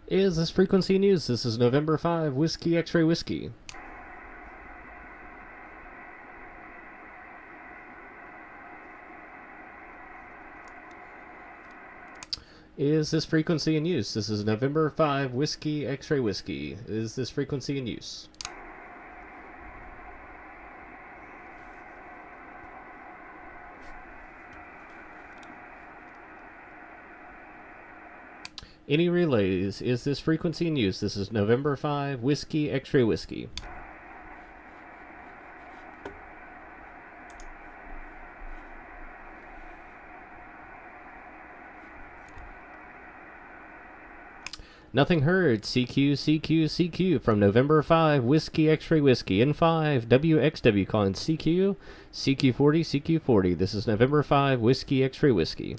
Is this frequency in use? This is November 5, Whiskey X-Ray Whiskey. Is this frequency in use? This is November 5, Whiskey X-Ray Whiskey. Is this frequency in use? Any relays? Is this frequency in use? This is November 5, Whiskey X-Ray Whiskey. Nothing heard. CQ, CQ, CQ from November 5, Whiskey X-Ray Whiskey. N5WXW calling CQ, CQ40, CQ40. This is November 5, Whiskey X-Ray Whiskey.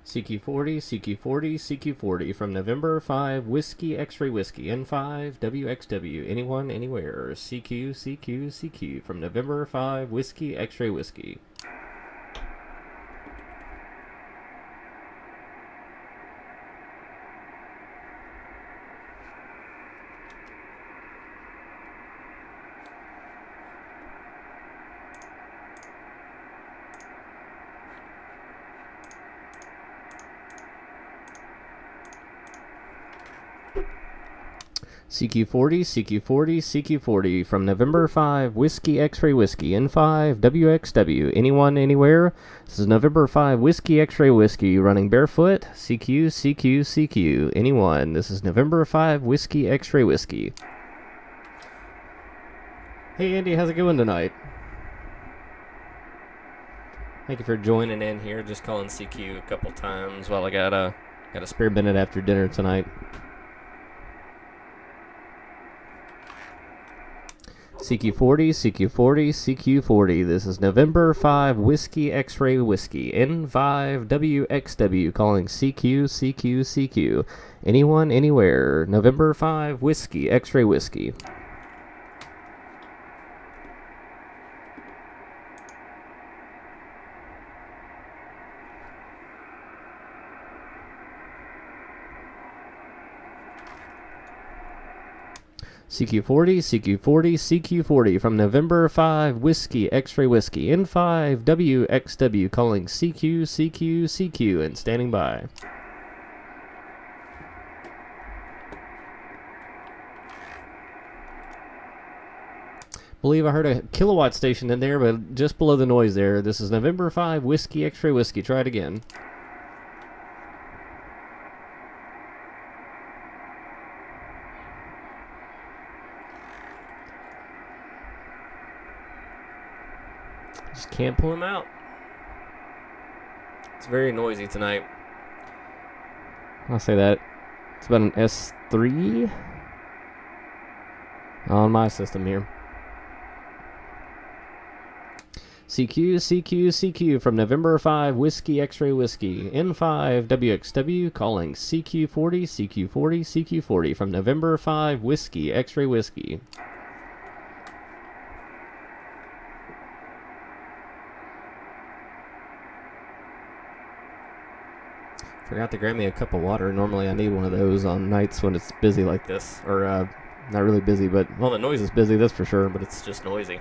CQ40, CQ40, CQ40 from November 5, Whiskey X-Ray Whiskey, N5WXW, anyone, anywhere, CQ, CQ, CQ from November 5, Whiskey X-Ray Whiskey. CQ40, CQ40, CQ40 from November 5, Whiskey X-Ray Whiskey, N5WXW, anyone, anywhere. This is November 5, Whiskey X-Ray Whiskey, running barefoot, CQ, CQ, CQ, anyone. This is November 5, Whiskey X-Ray Whiskey. Hey Andy, how's it going tonight? Thank you for joining in here, just calling CQ a couple times while I got a spare minute after dinner tonight. CQ40, CQ40, CQ40. This is November 5, Whiskey X-Ray Whiskey, N5WXW, calling CQ, CQ, CQ. Anyone, anywhere. November 5, Whiskey X-Ray Whiskey. CQ40, CQ40, CQ40 from November 5, Whiskey X-Ray Whiskey, N5WXW, calling CQ, CQ, CQ, and standing by. Believe I heard a kilowatt station in there, but just below the noise there. This is November 5, Whiskey X-Ray Whiskey. Try it again. Just can't pull him out. It's very noisy tonight. I'll say that. It's about an S3 on my system here. CQ, CQ, CQ from November 5 Whiskey X-Ray Whiskey. N5WXW calling CQ40, CQ40, CQ40 from November 5 Whiskey X-Ray Whiskey. Forgot to grab me a cup of water. Normally I need one of those on nights when it's busy like this. Or, not really busy, but, well, the noise is busy, that's for sure, but it's just noisy.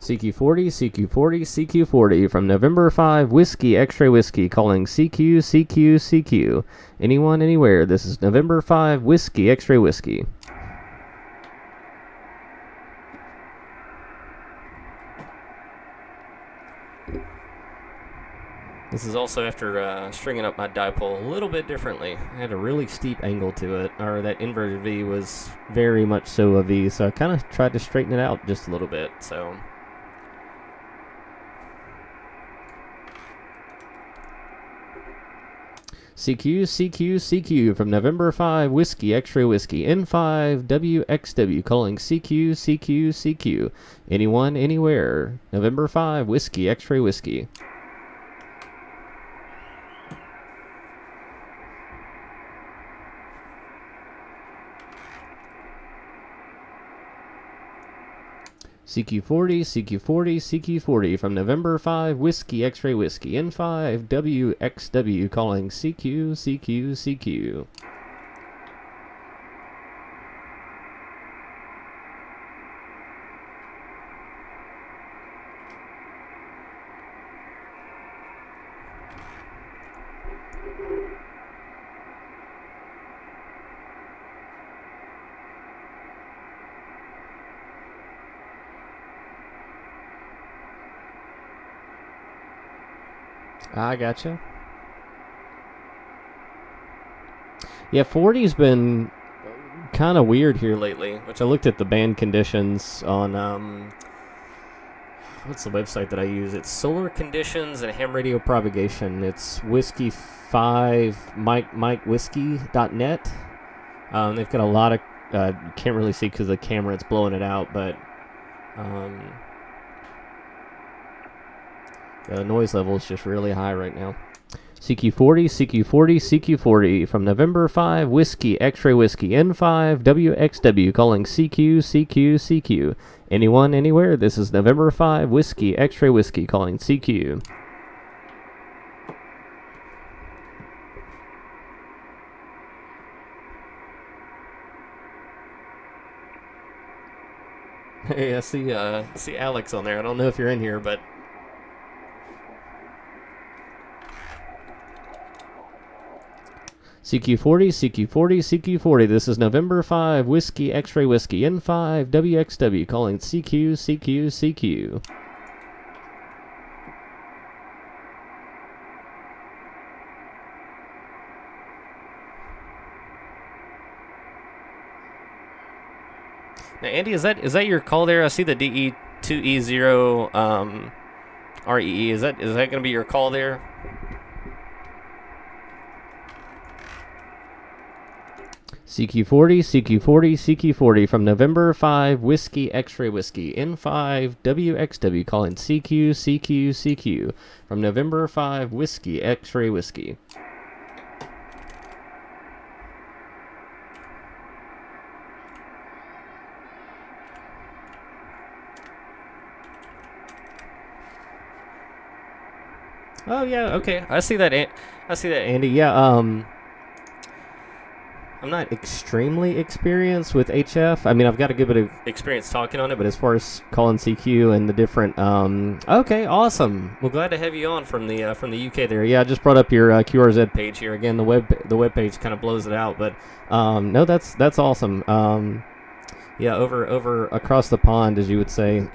CQ40, CQ40, CQ40 from November 5 Whiskey X-Ray Whiskey calling CQ, CQ, CQ. Anyone, anywhere, this is November 5 Whiskey X-Ray Whiskey. This is also after stringing up my dipole a little bit differently. I had a really steep angle to it, or that inverted V was very much so a V, so I kind of tried to straighten it out just a little bit, so... CQ, CQ, CQ from November 5 Whiskey X-Ray Whiskey. N5WXW calling CQ, CQ, CQ. Anyone, anywhere. November 5 Whiskey X-Ray Whiskey. CQ40, CQ40, CQ40 from November 5 Whiskey X-Ray Whiskey. N5WXW calling CQ, CQ, CQ. I gotcha. Yeah, 40's been kind of weird here lately, which I looked at the band conditions on, what's the website that I use? It's Solar Conditions and Ham Radio Propagation. It's whiskey5mikewhiskey.net. They've got a lot of, can't really see because the camera, it's blowing it out, but, the noise level is just really high right now. CQ40, CQ40, CQ40 from November 5 Whiskey X-Ray Whiskey. N5WXW calling CQ, CQ, CQ. Anyone, anywhere, this is November 5 Whiskey X-Ray Whiskey calling CQ. Hey, I see Alex on there. I don't know if you're in here, but... CQ40, CQ40, CQ40. This is November 5 Whiskey X-Ray Whiskey. N5WXW calling CQ, CQ, CQ. Now, Andy, is that your call there? I see the DE2E0 REE. Is that going to be your call there? CQ40, CQ40, CQ40 from November 5 Whiskey X-Ray Whiskey. N5WXW calling CQ, CQ, CQ from November 5 Whiskey X-Ray Whiskey. Oh yeah, okay. I see that, Andy. Yeah, I'm not extremely experienced with HF. I mean, I've got a good bit of experience talking on it, but as far as calling CQ and the different, okay, awesome. Well, glad to have you on from the UK there. Yeah, I just brought up your QRZ page here again. The web page kind of blows it out, but no, that's awesome. Yeah, over across the pond, as you would say.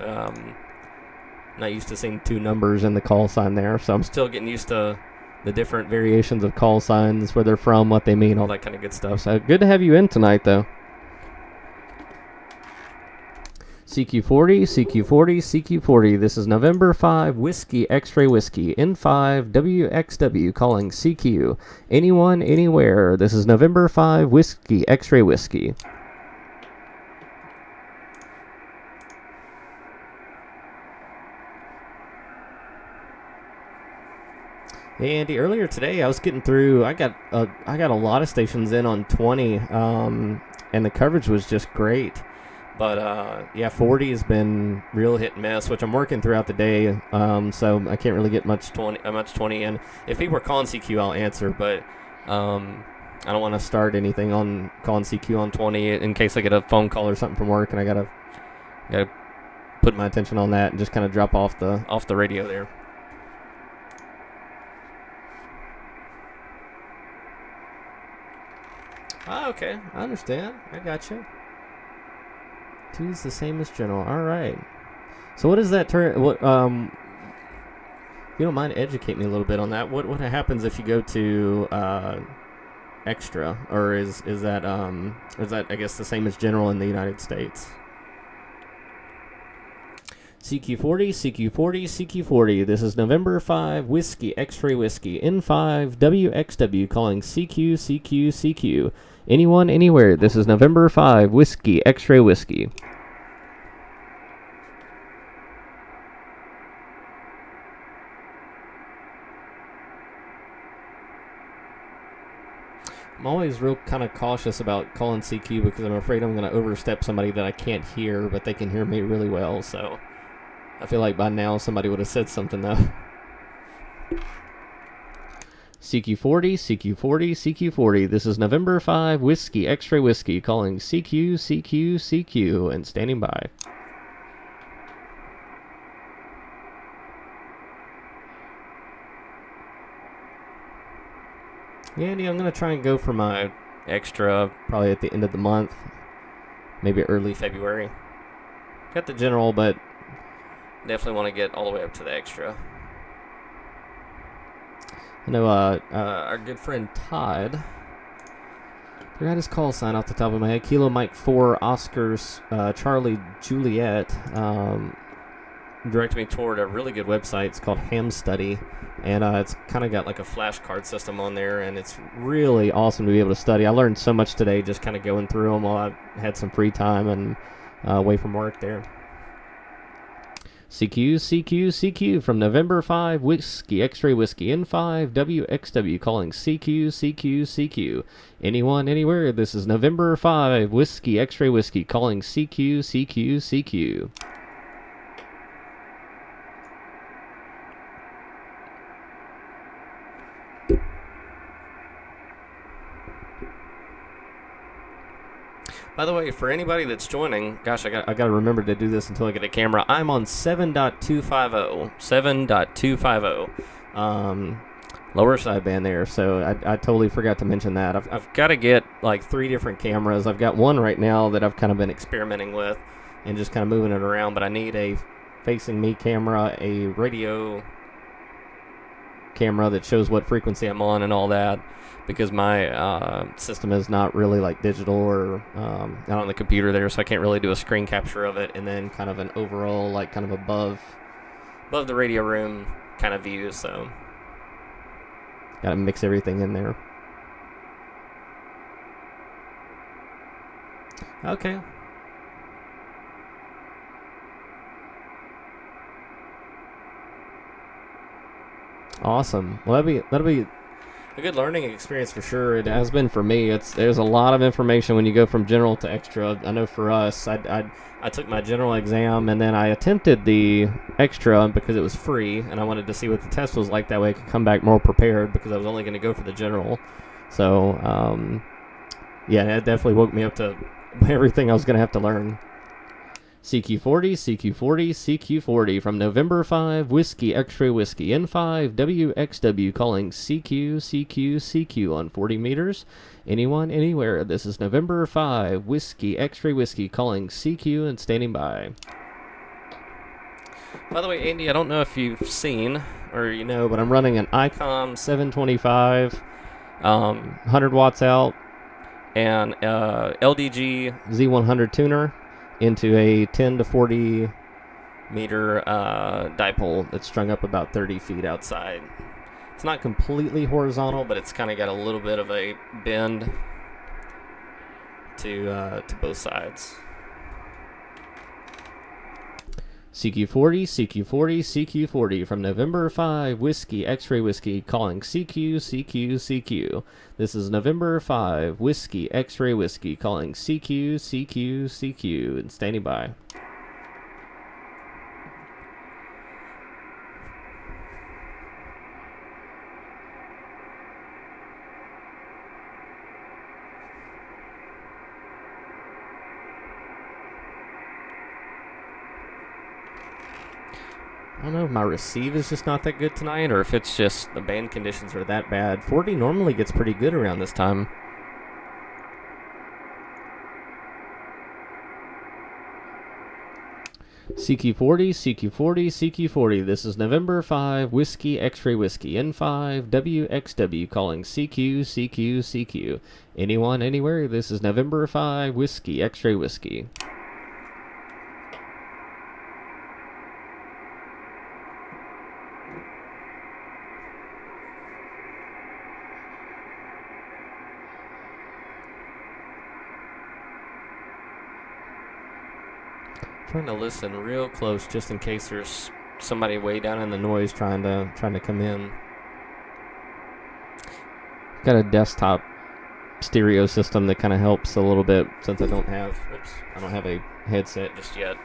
Not used to seeing two numbers in the call sign there, so I'm still getting used to the different variations of call signs, where they're from, what they mean, all that kind of good stuff. So good to have you in tonight, though. CQ40, CQ40, CQ40. This is November 5 Whiskey X-Ray Whiskey. N5WXW calling CQ. Anyone, anywhere. This is November 5 Whiskey X-Ray Whiskey. Hey Andy, earlier today I was getting through. I got a lot of stations in on 20, and the coverage was just great. But yeah, 40 has been real hit and miss, which I'm working throughout the day. So I can't really get much 20 in. If people are calling CQ, I'll answer, but I don't want to start anything on calling CQ on 20 in case I get a phone call or something from work, and I gotta put my attention on that and just kind of drop off the radio there. Ah, okay. I understand. I got you. 2 is the same as general. All right. So what is that turn? What if you don't mind, educate me a little bit on that. What happens if you go to extra, or is that I guess the same as general in the United States? CQ40, CQ40, CQ40. This is November 5 Whiskey X-Ray Whiskey. N5WXW calling CQ, CQ, CQ. Anyone, anywhere. This is November 5 Whiskey X-Ray Whiskey. I'm always real kind of cautious about calling CQ because I'm afraid I'm going to overstep somebody that I can't hear, but they can hear me really well, so I feel like by now somebody would have said something, though. CQ40, CQ40, CQ40. This is November 5 Whiskey X-Ray Whiskey calling CQ, CQ, CQ, and standing by. Yeah, Andy, I'm going to try and go for my extra probably at the end of the month, maybe early February. Got the general, but definitely want to get all the way up to the extra. I know our good friend Todd, forgot his call sign off the top of my head, Kilo Mike 4 Oscars Charlie Juliet, directed me toward a really good website. It's called Ham Study, and it's kind of got like a flashcard system on there, and it's really awesome to be able to study. I learned so much today just kind of going through them while I had some free time and away from work there. CQ, CQ, CQ from November 5 Whiskey X-Ray Whiskey. N5WXW calling CQ, CQ, CQ. Anyone, anywhere. This is November 5 Whiskey X-Ray Whiskey calling CQ, CQ, CQ. By the way, for anybody that's joining, gosh, I got to remember to do this until I get a camera. I'm on 7.250, 7.250, lower sideband there. So I totally forgot to mention that. I've got to get like 3 different cameras. I've got one right now that I've kind of been experimenting with and just kind of moving it around. But I need a facing me camera, a radio camera that shows what frequency I'm on and all that, because my system is not really like digital or not on the computer there, so I can't really do a screen capture of it, and then kind of an overall like kind of above the radio room kind of view, so gotta mix everything in there. Okay. Awesome. Well, that'll be a good learning experience for sure. It has been for me. There's a lot of information when you go from general to extra. I know for us, I took my general exam and then I attempted the extra because it was free, and I wanted to see what the test was like. That way I could come back more prepared because I was only going to go for the general. So yeah, that definitely woke me up to everything I was going to have to learn. CQ40, CQ40, CQ40 from November 5 Whiskey X-Ray Whiskey. N5WXW calling CQ, CQ, CQ on 40 meters. Anyone, anywhere. This is November 5 Whiskey X-Ray Whiskey calling CQ and standing by. By the way, Andy, I don't know if you've seen or you know, but I'm running an ICOM 725, 100 watts out, and LDG Z100 tuner. into a 10 to 40 meter dipole that's strung up about 30 feet outside. It's not completely horizontal, but it's kind of got a little bit of a bend to both sides. CQ40, CQ40, CQ40 from November 5 Whiskey X-Ray Whiskey calling CQ, CQ, CQ. This is November 5 Whiskey X-Ray Whiskey calling CQ, CQ, CQ, and standing by. I don't know if my receive is just not that good tonight, or if it's just the band conditions are that bad. 40 normally gets pretty good around this time. CQ40, CQ40, CQ40. This is November 5 Whiskey X-Ray Whiskey N5WXW calling CQ, CQ, CQ. Anyone, anywhere? This is November 5 Whiskey X-Ray Whiskey. Trying to listen real close just in case there's somebody way down in the noise trying to come in. Got a desktop stereo system that kind of helps a little bit since I don't have a headset just yet.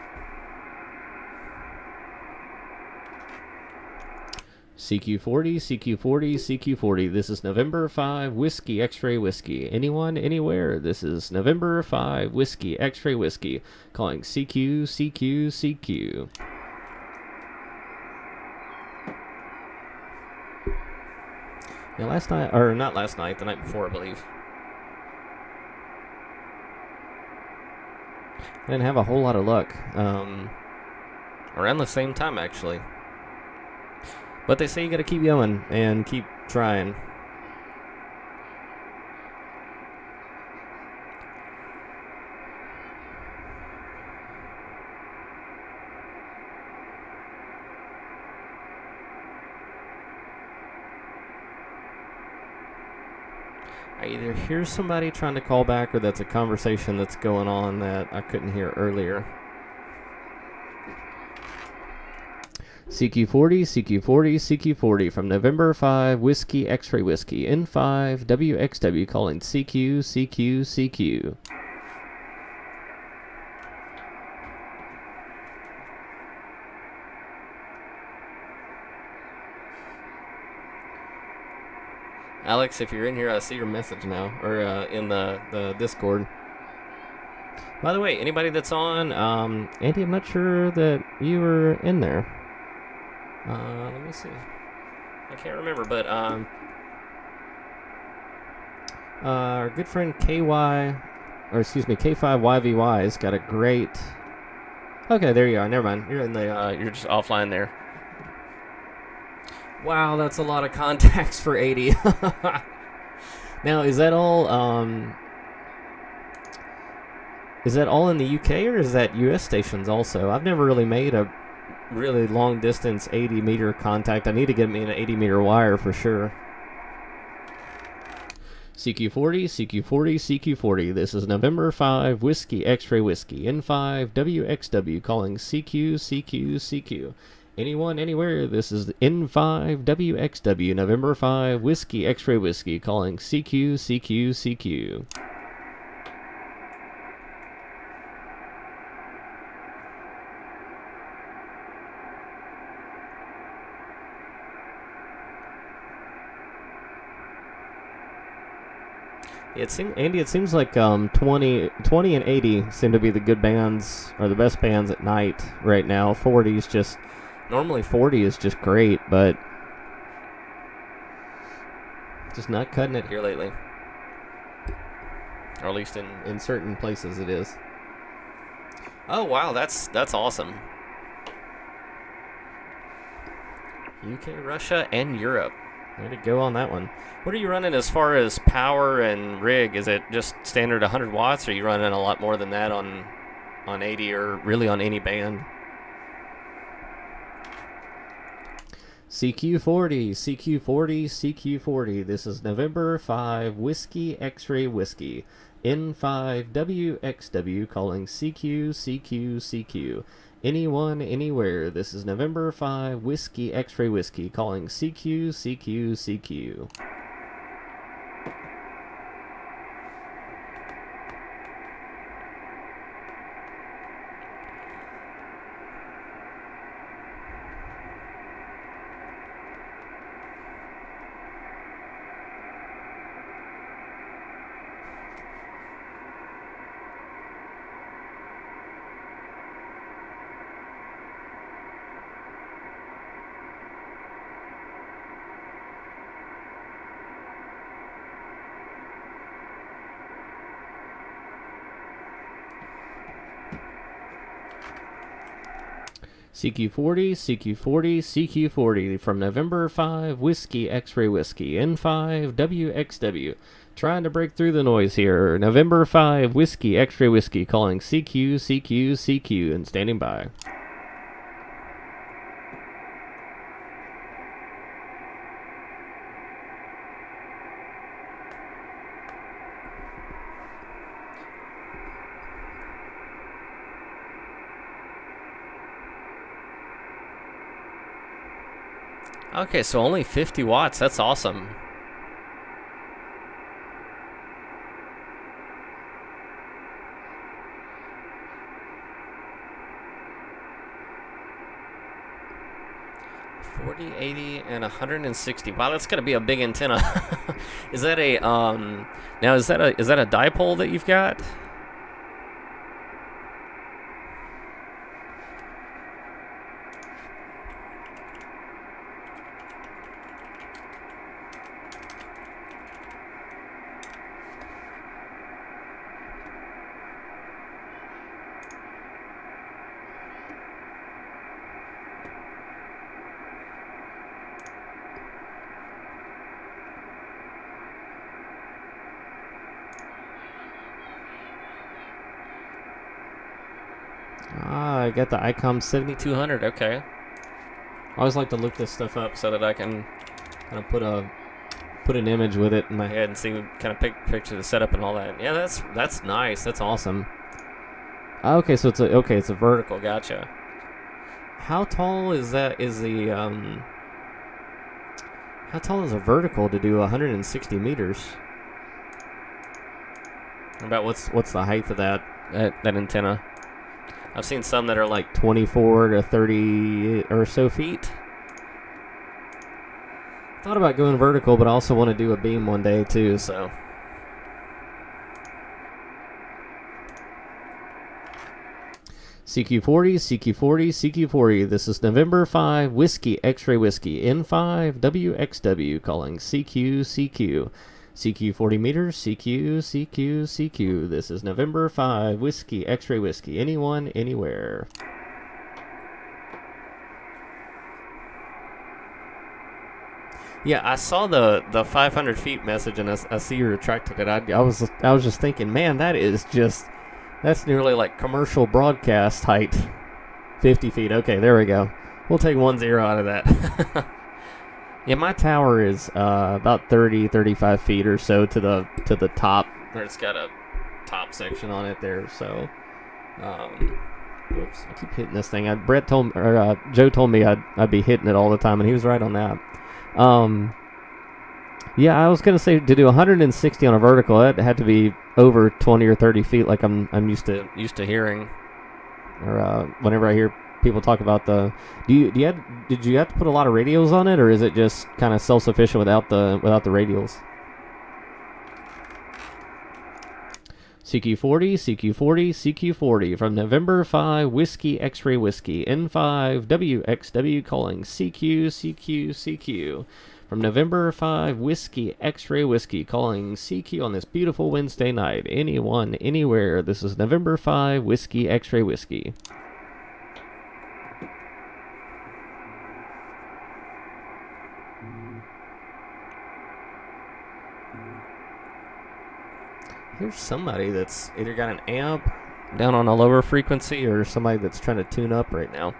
CQ40, CQ40, CQ40. This is November 5 Whiskey X-Ray Whiskey. Anyone, anywhere? This is November 5 Whiskey X-Ray Whiskey calling CQ, CQ, CQ. Yeah, last night, or not last night, the night before, I believe. I didn't have a whole lot of luck. Around the same time, actually. But they say you gotta keep going and keep trying. I either hear somebody trying to call back or that's a conversation that's going on that I couldn't hear earlier. CQ40, CQ40, CQ40 from November 5 Whiskey X-Ray Whiskey N5WXW calling CQ, CQ, CQ. Alex, if you're in here, I see your message now, or in the Discord. By the way, anybody that's on, Andy, I'm not sure that you were in there. Let me see. I can't remember, but our good friend K5YVY has got a great. Okay, there you are. Never mind. You're in the. You're just offline there. Wow, that's a lot of contacts for 80. Now, is that all? Is that all in the UK or is that US stations also? I've never really made a really long distance 80 meter contact. I need to get me an 80 meter wire for sure. CQ40, CQ40, CQ40. This is November 5 Whiskey X-Ray Whiskey N5WXW calling CQ, CQ, CQ. Anyone, anywhere? This is N5WXW November 5 Whiskey X-Ray Whiskey calling CQ, CQ, CQ. It seems like 20 and 80 seem to be the good bands, or the best bands at night right now. 40's just, normally 40 is just great, but just not cutting it here lately. Or at least in certain places it is. Oh wow, that's awesome. UK, Russia, and Europe. Way to go on that one. What are you running as far as power and rig? Is it just standard 100 watts, or are you running a lot more than that on on 80 or really on any band. CQ40, CQ40, CQ40. This is November 5 Whiskey X-Ray Whiskey. N5WXW calling CQ, CQ, CQ. Anyone, anywhere. This is November 5 Whiskey X-Ray Whiskey calling CQ, CQ, CQ. CQ40, CQ40, CQ40 from November 5 Whiskey X-Ray Whiskey. N5WXW. Trying to break through the noise here. November 5 Whiskey X-Ray Whiskey calling CQ, CQ, CQ and standing by. Okay, so only 50 watts. That's awesome. $40, $80, and $160. Wow, that's gotta be a big antenna. Is that a now is that a dipole that you've got? Ah, I got the ICOM 7200. Okay. I always like to look this stuff up so that I can kind of put an image with it in my head and see, kind of picture the setup and all that. Yeah, that's nice. That's awesome. Okay, so it's a vertical. Gotcha. How tall is that? How tall is a vertical to do 160 meters? About what's the height of that antenna? I've seen some that are like 24 to 30 or so feet. Thought about going vertical, but I also want to do a beam one day too, so. CQ40, CQ40, CQ40. This is November 5 Whiskey X-Ray Whiskey. N5WXW calling CQ, CQ. CQ 40 meters, CQ, CQ, CQ. This is November 5 Whiskey X-Ray Whiskey. Anyone, anywhere. Yeah, I saw the 500 feet message, and I see you retracted it. I was just thinking, man, that's nearly like commercial broadcast height. 50 feet. Okay, there we go. We'll take 10 out of that. Yeah, my tower is about 35 feet or so to the top. Where it's got a top section on it there. So, oops, I keep hitting this thing. Joe told me I'd be hitting it all the time, and he was right on that. Yeah, I was gonna say to do 160 on a vertical, that had to be over 20 or 30 feet, like I'm used to hearing, or whenever I hear people talk about the. Did you have to put a lot of radios on it, or is it just kind of self-sufficient without the radials? CQ40, CQ40, CQ40 from November 5 Whiskey X-Ray Whiskey. N5WXW calling CQ, CQ, CQ. From November 5 Whiskey X-Ray Whiskey calling CQ on this beautiful Wednesday night. Anyone, anywhere. This is November 5 Whiskey X-Ray Whiskey. Here's somebody that's either got an amp down on a lower frequency or somebody that's trying to tune up right now?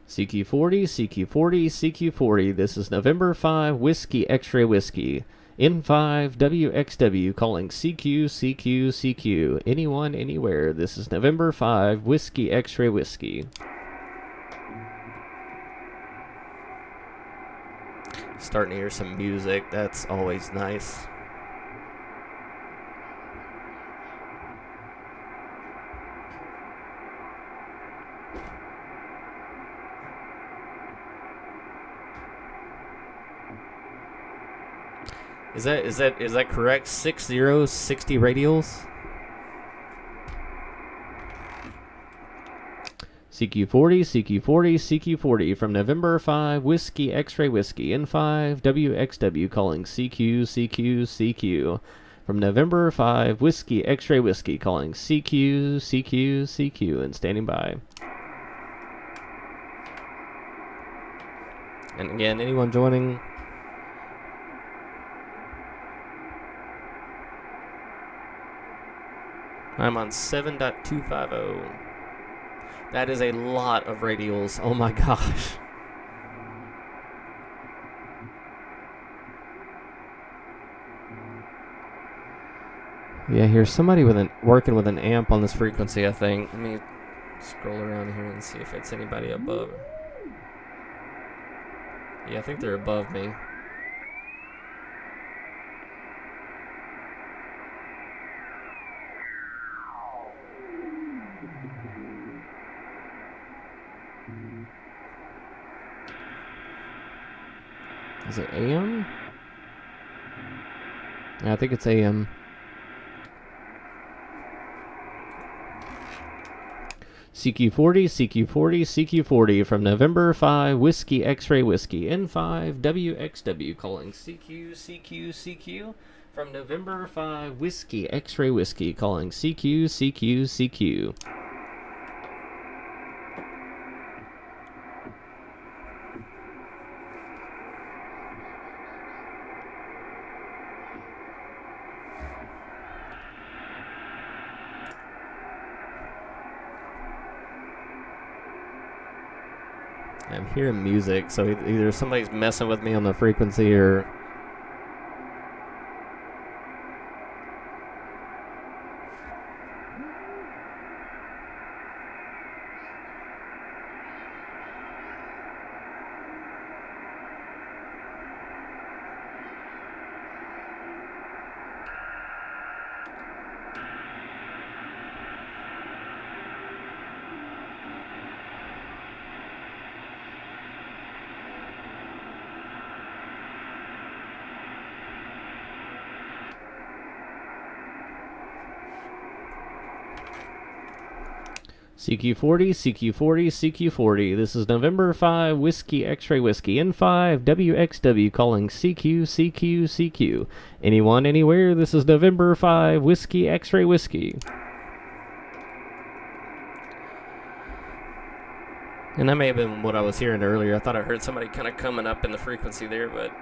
CQ40, CQ40, CQ40. This is November 5 Whiskey X-Ray Whiskey. N5WXW calling CQ, CQ, CQ. Anyone, anywhere. This is November 5 Whiskey X-Ray Whiskey. Starting to hear some music. That's always nice. Is that correct? 60 radials? CQ40, CQ40, CQ40 from November 5 Whiskey X-Ray Whiskey. N5WXW calling CQ, CQ, CQ. From November 5 Whiskey X-Ray Whiskey calling CQ, CQ, CQ, and standing by. And again, anyone joining? I'm on 7.250. That is a lot of radials. Oh my gosh. Yeah, here's somebody working with an amp on this frequency, I think. Let me scroll around here and see if it's anybody above. Yeah, I think they're above me. Is it AM? Yeah, I think it's AM. CQ40, CQ40, CQ40 from November 5 Whiskey X-Ray Whiskey. N5WXW calling CQ, CQ, CQ from November 5 Whiskey X-Ray Whiskey calling CQ, CQ, CQ. I'm hearing music, so either somebody's messing with me on the frequency or... CQ40, CQ40, CQ40. This is November 5 Whiskey X-Ray Whiskey. N5WXW calling CQ, CQ, CQ. Anyone, anywhere. This is November 5 Whiskey X-Ray Whiskey. And that may have been what I was hearing earlier. I thought I heard somebody kind of coming up in the frequency there, but...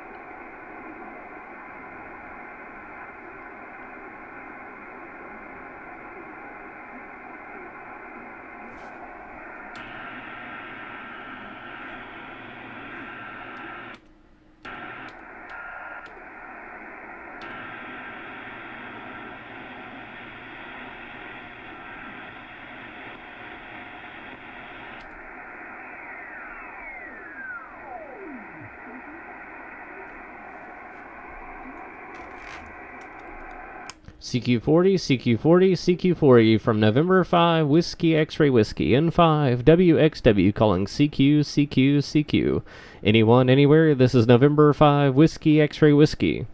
CQ40, CQ40, CQ40 from November 5 Whiskey X-Ray Whiskey. N5WXW calling CQ, CQ, CQ. Anyone, anywhere. This is November 5 Whiskey X-Ray Whiskey.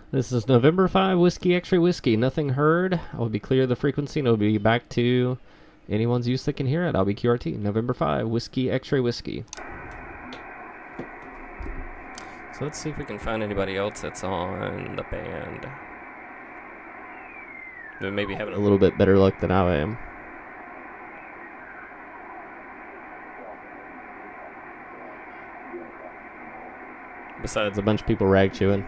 This is November 5, Whiskey X-Ray Whiskey. Nothing heard. I will be clear of the frequency and it will be back to anyone's use that can hear it. I'll be QRT. November 5, Whiskey X-Ray Whiskey. So let's see if we can find anybody else that's on the band. They're maybe having a little bit better luck than I am. Besides a bunch of people rag chewing.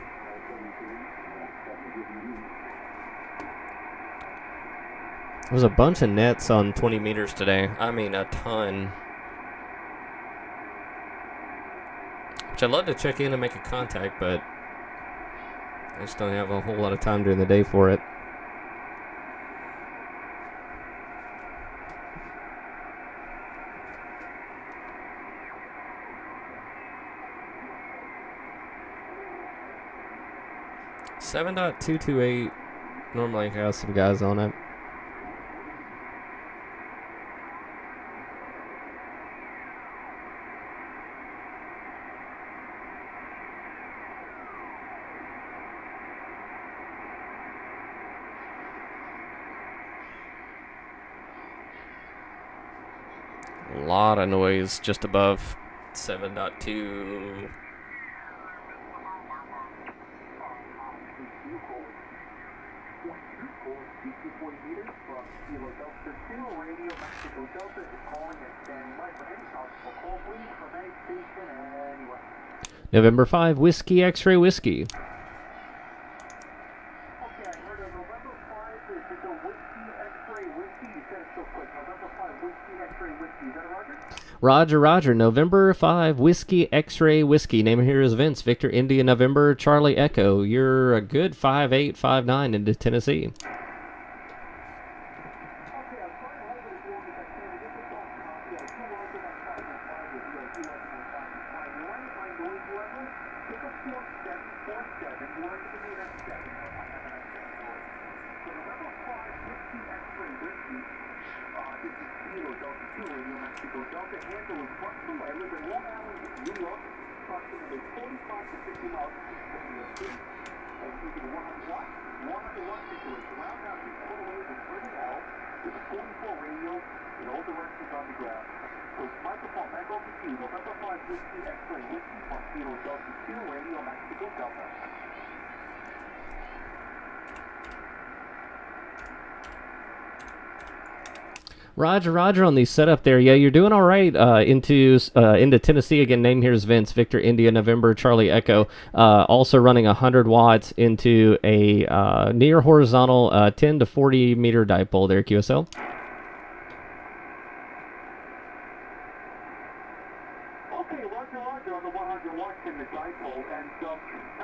There's a bunch of nets on 20 meters today. I mean, a ton. Which I'd love to check in and make a contact, but I just don't have a whole lot of time during the day for it. .228 normally has some guys on it. A lot of noise just above 7.2. November 5, Whiskey X-Ray Whiskey. Roger, Roger. November 5, Whiskey X-Ray Whiskey. Name here is Vince. Victor, India, November, Charlie, Echo. You're a good 5859 into Tennessee. Roger, Roger on the setup there. Yeah, you're doing all right into Tennessee. Again, name here is Vince. Victor, India, November, Charlie, Echo. Also running 100 watts into a near horizontal 10 to 40 meter dipole there, QSL. Okay, Roger, Roger on the 100 watts in the dipole. And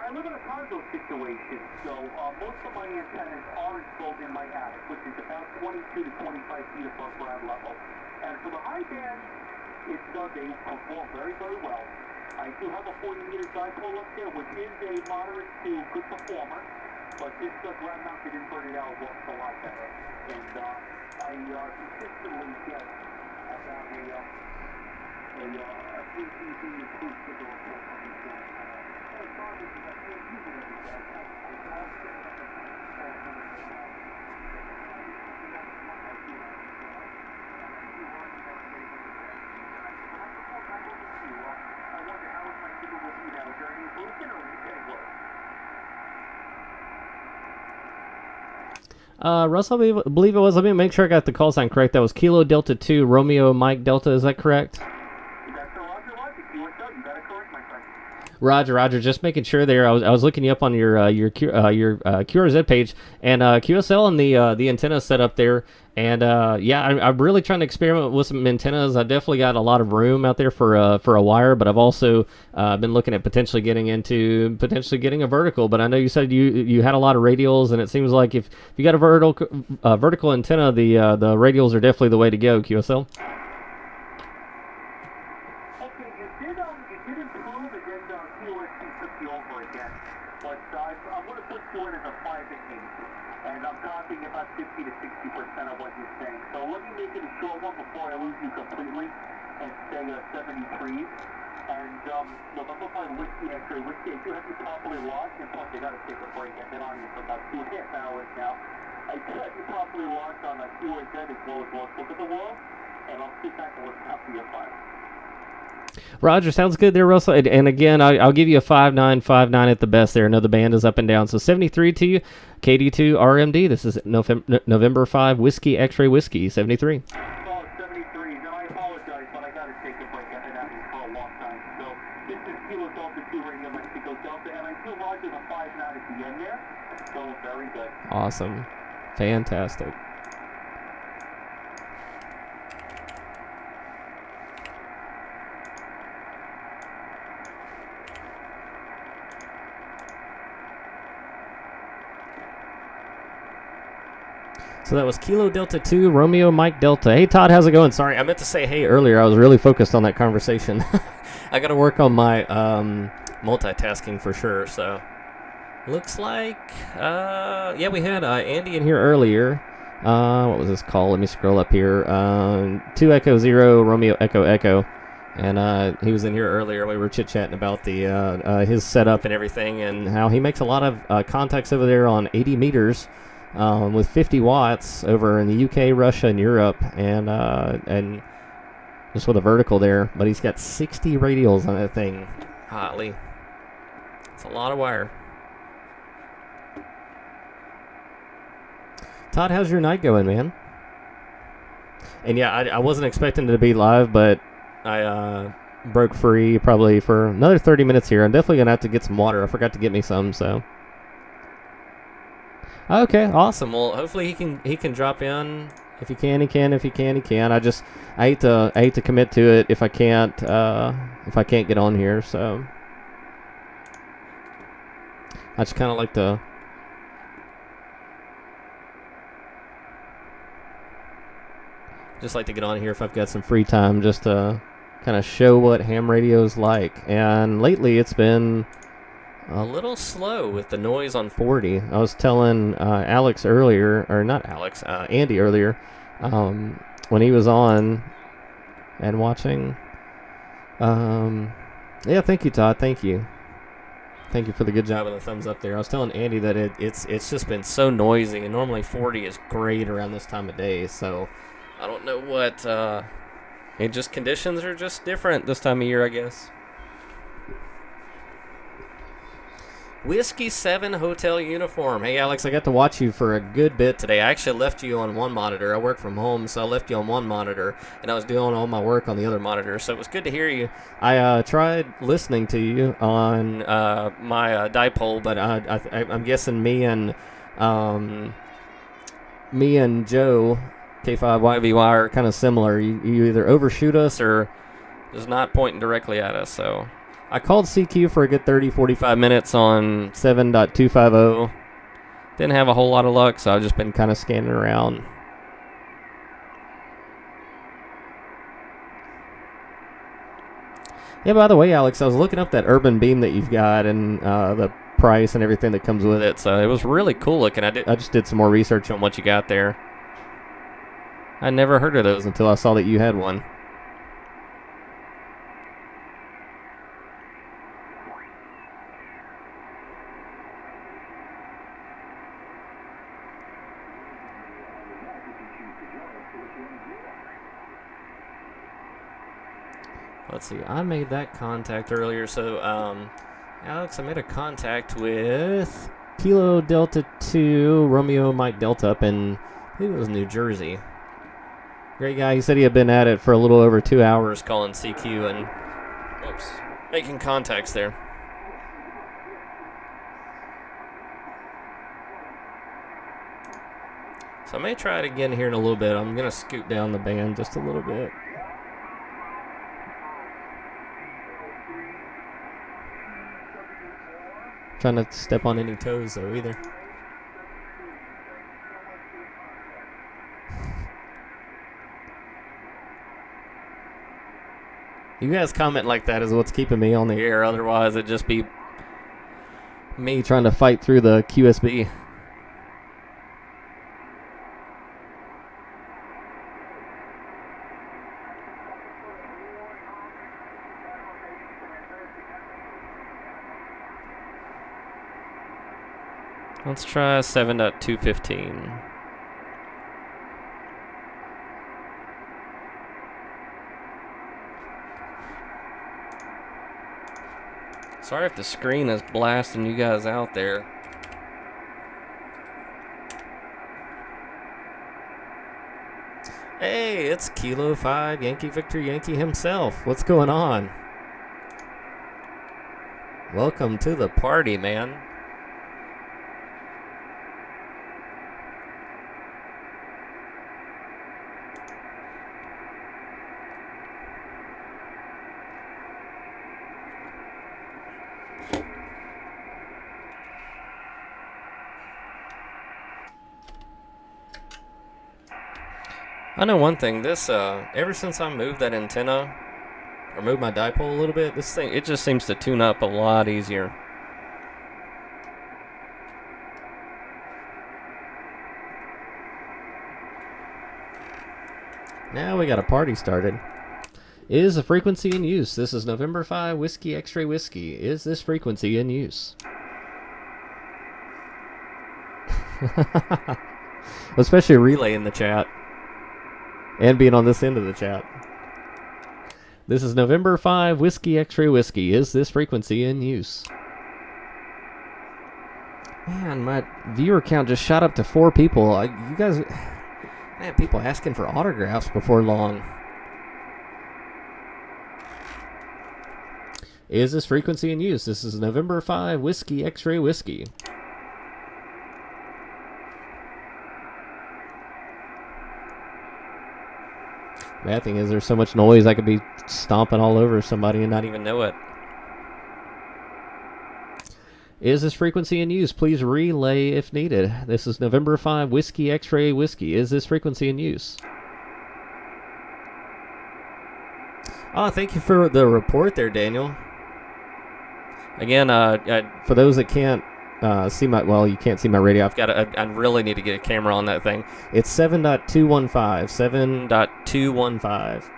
I live in a condo situation, so most of my antennas are installed in my attic, which is about 22 to 25 feet above ground level. And for the high band, they perform very, very well. I do have a 40-meter dipole up there, which is a moderate to good performer, but this ground-mounted inverted L works a lot better. And I consistently get about a 3 dB improved signal from these guys. As long as I can't use it every day, Russ, I believe it was. Let me make sure I got the call sign correct. That was Kilo Delta 2 Romeo Mike Delta. Is that correct? Roger, Roger. Just making sure there. I was looking you up on your QRZ page, and QSL and the antenna set up there. And yeah, I'm really trying to experiment with some antennas. I definitely got a lot of room out there for a wire, but I've also been looking at potentially getting a vertical. But I know you said you had a lot of radials, and it seems like if you got a vertical antenna, the radials are definitely the way to go. QSL. November 5 Whiskey X-ray Whiskey. I do have you properly locked, and plus I got to take a break. I've been on you for about 2.5 hours now. I got you properly locked on the QSN as well as Look at the World, and I'll sit back and listen up to your file. Roger, sounds good there, Russell. And again, I'll give you a 5.959 at the best there. I know the band is up and down. So 73 to you, KD2 RMD. This is November 5 Whiskey X-ray Whiskey, 73. Oh, 73. Now, I apologize, but I got to take a break. I've been at this for a long time. So this is Kilo Delta 2 Radio Mexico Delta, and I feel Roger the 5.9 at the end there. So very good. Awesome. Fantastic. So that was Kilo Delta 2, Romeo Mike Delta. Hey, Todd, how's it going? Sorry, I meant to say hey earlier. I was really focused on that conversation. I got to work on my multitasking for sure. So looks like, yeah, we had Andy in here earlier. What was this call? Let me scroll up here. 2 Echo 0, Romeo Echo Echo. And he was in here earlier. We were chit-chatting about the his setup and everything and how he makes a lot of contacts over there on 80 meters. With 50 watts over in the UK, Russia, and Europe, and just with a vertical there. But he's got 60 radials on that thing. Hotly, it's a lot of wire. Todd, how's your night going, man? And yeah, I wasn't expecting it to be live, but I broke free probably for another 30 minutes here. I'm definitely gonna have to get some water. I forgot to get me some, so. Okay, awesome. Well, hopefully he can drop in. If he can, he can. If he can, he can. I hate to commit to it if I can't get on here. So I just kind of like to get on here if I've got some free time, just to kind of show what ham radio's like. And lately, it's been a little slow with the noise on 40. I was telling Alex earlier, or not Alex, Andy earlier, when he was on and watching. Yeah, thank you, Todd. Thank you. Thank you for the good job and the thumbs up there. I was telling Andy that it's just been so noisy, and normally 40 is great around this time of day. So I don't know what. It just conditions are just different this time of year, I guess. Whiskey 7 Hotel Uniform. Hey, Alex, I got to watch you for a good bit today. I actually left you on one monitor. I work from home, so I left you on one monitor, and I was doing all my work on the other monitor, so it was good to hear you. I tried listening to you on my dipole, but I'm guessing me and Joe, K5YVY, are kind of similar. You either overshoot us or just not pointing directly at us, so... I called CQ for a good 30-45 minutes on 7.250. Didn't have a whole lot of luck, so I've just been kind of scanning around. Yeah, by the way, Alex, I was looking up that urban beam that you've got and the price and everything that comes with it, so it was really cool looking. I just did some more research on what you got there. I never heard of those until I saw that you had one. Let's see, I made that contact earlier, so, Alex, I made a contact with Kilo Delta 2, Romeo Mike Delta up in, I think it was New Jersey. Great guy, he said he had been at it for a little over 2 hours calling CQ and, making contacts there. So I may try it again here in a little bit. I'm going to scoot down the band just a little bit. Trying not to step on any toes, though, either. You guys comment like that is what's keeping me on the air. Otherwise, it'd just be me trying to fight through the QSB. Let's try 7.215. Sorry if the screen is blasting you guys out there. Hey, it's Kilo 5, Yankee Victor Yankee himself. What's going on? Welcome to the party, man. I know one thing, this, ever since I moved that antenna, or moved my dipole a little bit, this thing, it just seems to tune up a lot easier. Now we got a party started. Is the frequency in use? This is November 5, Whiskey X-Ray Whiskey. Is this frequency in use? Especially relay in the chat. And being on this end of the chat. This is November 5, Whiskey X-Ray Whiskey. Is this frequency in use? Man, my viewer count just shot up to 4 people. You guys... I had people asking for autographs before long. Is this frequency in use? This is November 5, Whiskey X-Ray Whiskey. Bad thing is there's so much noise I could be stomping all over somebody and not even know it. Is this frequency in use? Please relay if needed. This is November 5 Whiskey X-Ray Whiskey. Is this frequency in use? Oh, thank you for the report there, Daniel. Again, for those that can't see my, well, you can't see my radio. I really need to get a camera on that thing. It's 7.215. 7.215.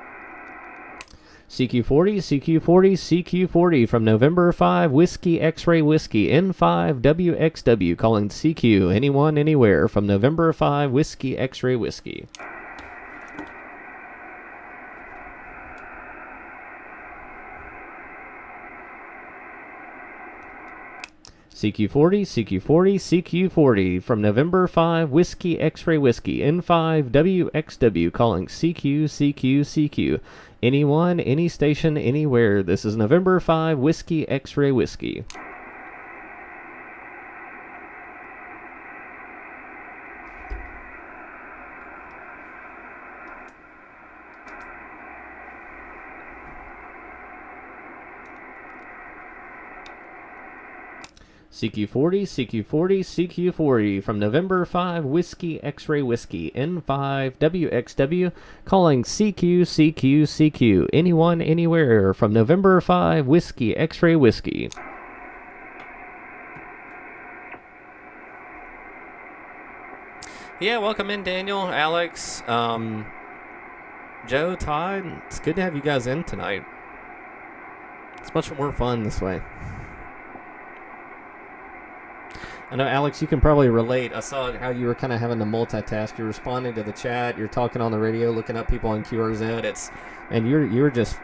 CQ40, CQ40, CQ40 from November 5, Whiskey X-Ray Whiskey, N5WXW, calling CQ, anyone, anywhere, from November 5, Whiskey X-Ray Whiskey. CQ40, CQ40, CQ40 from November 5, Whiskey X-Ray Whiskey, N5WXW, calling CQ, CQ, CQ. Anyone, any station, anywhere. This is November 5, Whiskey X-Ray Whiskey. CQ40, CQ40, CQ40 from November 5, Whiskey X-Ray Whiskey, N5WXW, calling CQ, CQ, CQ. Anyone, anywhere from November 5, Whiskey X-Ray Whiskey. Yeah, welcome in, Daniel, Alex, Joe, Todd. It's good to have you guys in tonight. It's much more fun this way. I know, Alex, you can probably relate. I saw how you were kind of having to multitask. You're responding to the chat. You're talking on the radio, looking up people on QRZ. And you're just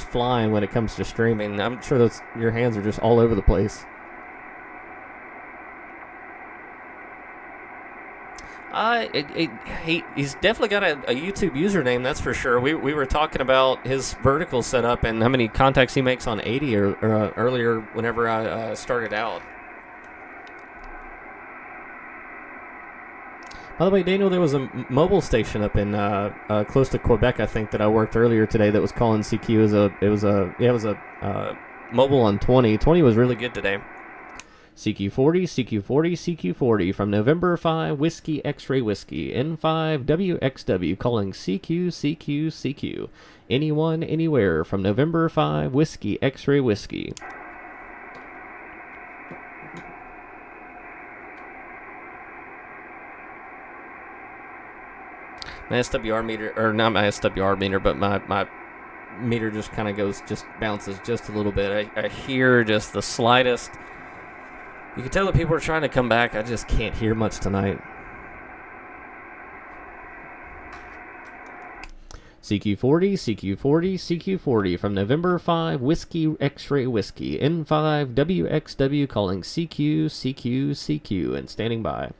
flying when it comes to streaming. I'm sure your hands are just all over the place. He's definitely got a YouTube username, that's for sure. We were talking about his vertical setup and how many contacts he makes on 80 or earlier whenever I started out. By the way, Daniel, there was a mobile station up in close to Quebec, I think, that I worked earlier today that was calling CQ. It was a mobile on 20. 20 was really good today. CQ40, CQ40, CQ40 from November 5, Whiskey X-Ray Whiskey, N5WXW, calling CQ, CQ, CQ. Anyone, anywhere from November 5, Whiskey X-Ray Whiskey. My SWR meter, or not my SWR meter, but my meter just kind of bounces just a little bit. I hear just the slightest, You can tell that people are trying to come back. I just can't hear much tonight. CQ40, CQ40, CQ40 from November 5 Whiskey X-Ray Whiskey. N5WXW calling CQ, CQ, CQ, and standing by.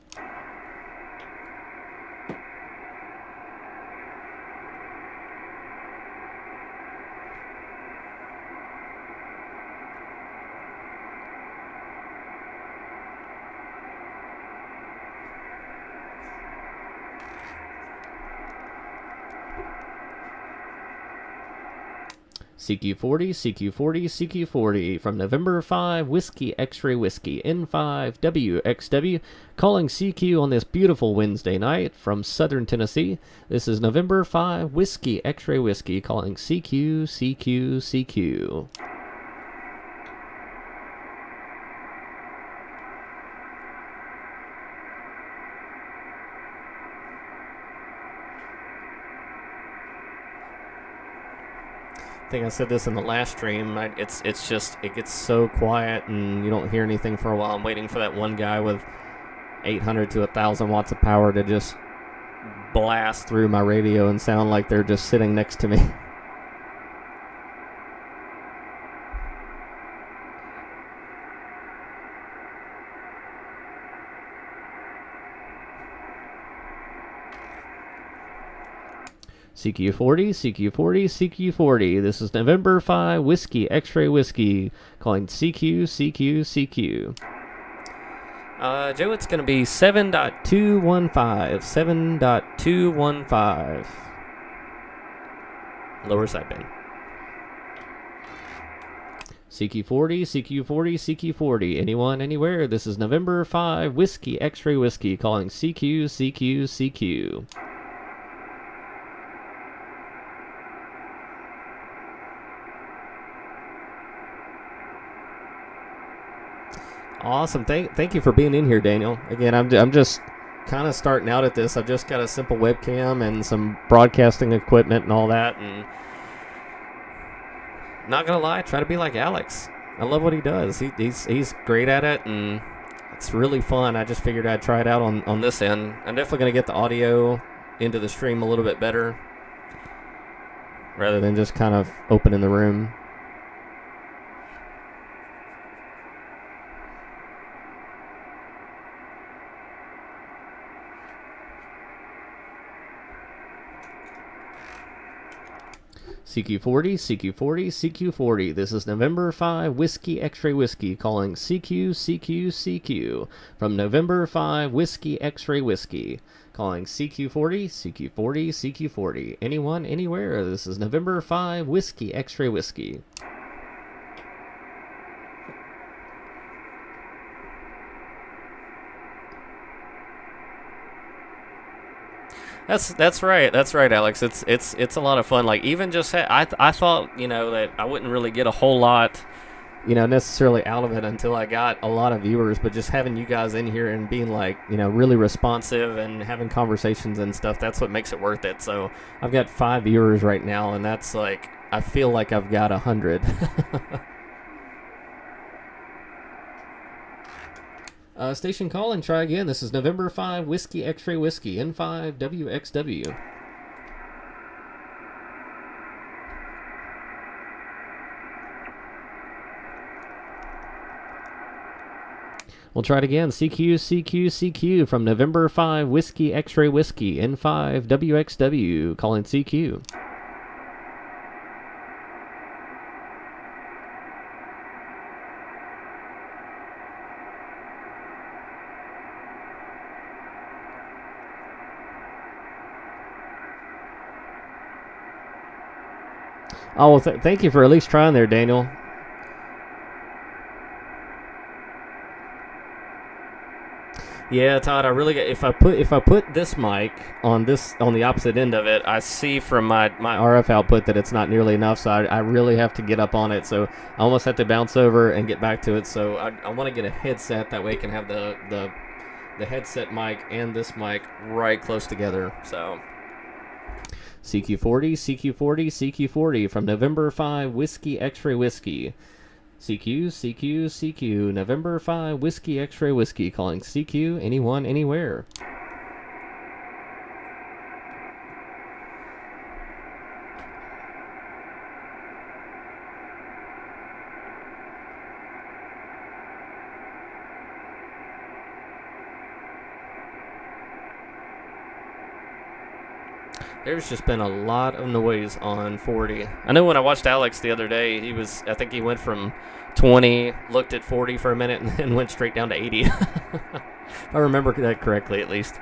CQ40, CQ40, CQ40 from November 5 Whiskey X-Ray Whiskey. N5WXW calling CQ on this beautiful Wednesday night from Southern Tennessee. This is November 5 Whiskey X-Ray Whiskey calling CQ, CQ, CQ. I think I said this in the last stream. It gets so quiet and you don't hear anything for a while. I'm waiting for that one guy with 800 to 1,000 watts of power to just blast through my radio and sound like they're just sitting next to me. CQ40, CQ40, CQ40. This is November 5 Whiskey X-Ray Whiskey calling CQ, CQ, CQ. Joe, it's going to be 7.215. 7.215. Lower side bin. CQ40, CQ40, CQ40. Anyone, anywhere. This is November 5 Whiskey X-Ray Whiskey calling CQ, CQ, CQ. Awesome. Thank you for being in here, Daniel. Again, I'm just kind of starting out at this. I've just got a simple webcam and some broadcasting equipment and all that. And not gonna lie, try to be like Alex. I love what he does. He's great at it, and it's really fun. I just figured I'd try it out on this end. I'm definitely gonna get the audio into the stream a little bit better, rather than just kind of opening the room. CQ40, CQ40, CQ40. This is November 5 Whiskey X-Ray Whiskey calling CQ, CQ, CQ. From November 5 Whiskey X-Ray Whiskey calling CQ40, CQ40, CQ40. Anyone, anywhere. This is November 5 Whiskey X-Ray Whiskey. That's right, Alex. It's a lot of fun. Like, even just I thought, that I wouldn't really get a whole lot, necessarily out of it until I got a lot of viewers. But just having you guys in here and being like, really responsive and having conversations and stuff, that's what makes it worth it. So I've got 5 viewers right now, and that's like, I feel like I've got 100. Station call and try again. This is November 5 Whiskey X-Ray Whiskey, N5WXW. We'll try it again. CQ, CQ, CQ from November 5 Whiskey X-Ray Whiskey, N5WXW, calling CQ. Oh, well, thank you for at least trying there, Daniel. Yeah, Todd, I really if I put this mic on the opposite end of it, I see from my RF output that it's not nearly enough, so I really have to get up on it. So I almost have to bounce over and get back to it. So I want to get a headset, that way I can have the headset mic and this mic right close together. So CQ40, CQ40, CQ40 from November 5 Whiskey X-Ray Whiskey. CQ, CQ, CQ. November 5, Whiskey X-Ray Whiskey. Calling CQ, anyone, anywhere. There's just been a lot of noise on 40. I know when I watched Alex the other day, I think he went from 20, looked at 40 for a minute, and then went straight down to 80. If I remember that correctly, at least.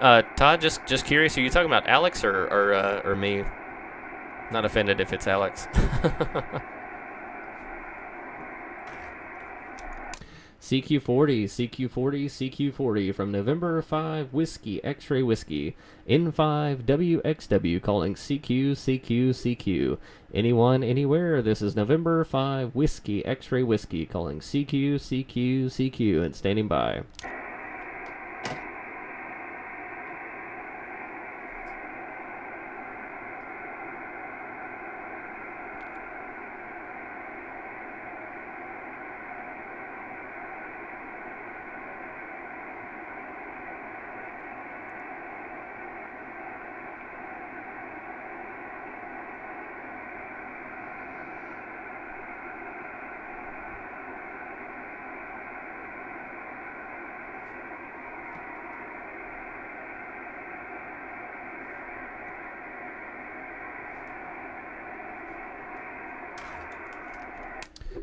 Todd, just curious, are you talking about Alex or me? Not offended if it's Alex. CQ40, CQ40, CQ40 from November 5 Whiskey X-Ray Whiskey. N5WXW calling CQ, CQ, CQ. Anyone, anywhere, this is November 5 Whiskey X-Ray Whiskey calling CQ, CQ, CQ and standing by.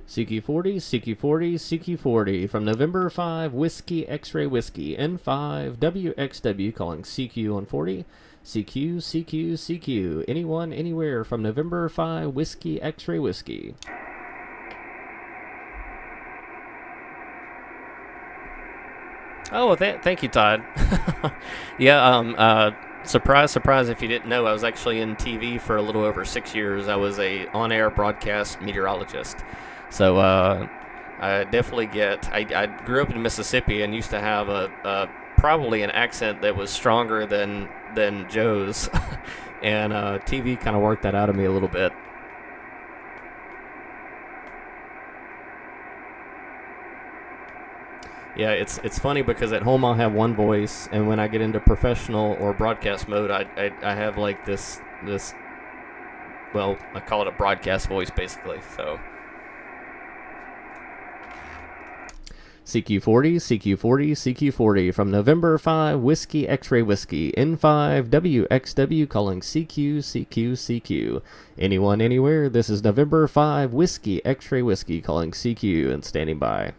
CQ40, CQ40, CQ40 from November 5 Whiskey X-Ray Whiskey. N5WXW calling CQ on 40. CQ, CQ, CQ. Anyone, anywhere from November 5 Whiskey X-Ray Whiskey. Oh, thank you, Todd. Yeah, surprise, surprise, if you didn't know, I was actually in TV for a little over 6 years. I was a on-air broadcast meteorologist. So I definitely I grew up in Mississippi and used to have a probably an accent that was stronger than Joe's. And TV kind of worked that out of me a little bit. Yeah, it's funny because at home I'll have one voice, and when I get into professional or broadcast mode, I have like this, well, I call it a broadcast voice basically, so. CQ40, CQ40, CQ40 from November 5 Whiskey X-Ray Whiskey. N5WXW calling CQ, CQ, CQ. Anyone, anywhere, this is November 5 Whiskey X-Ray Whiskey calling CQ and standing by.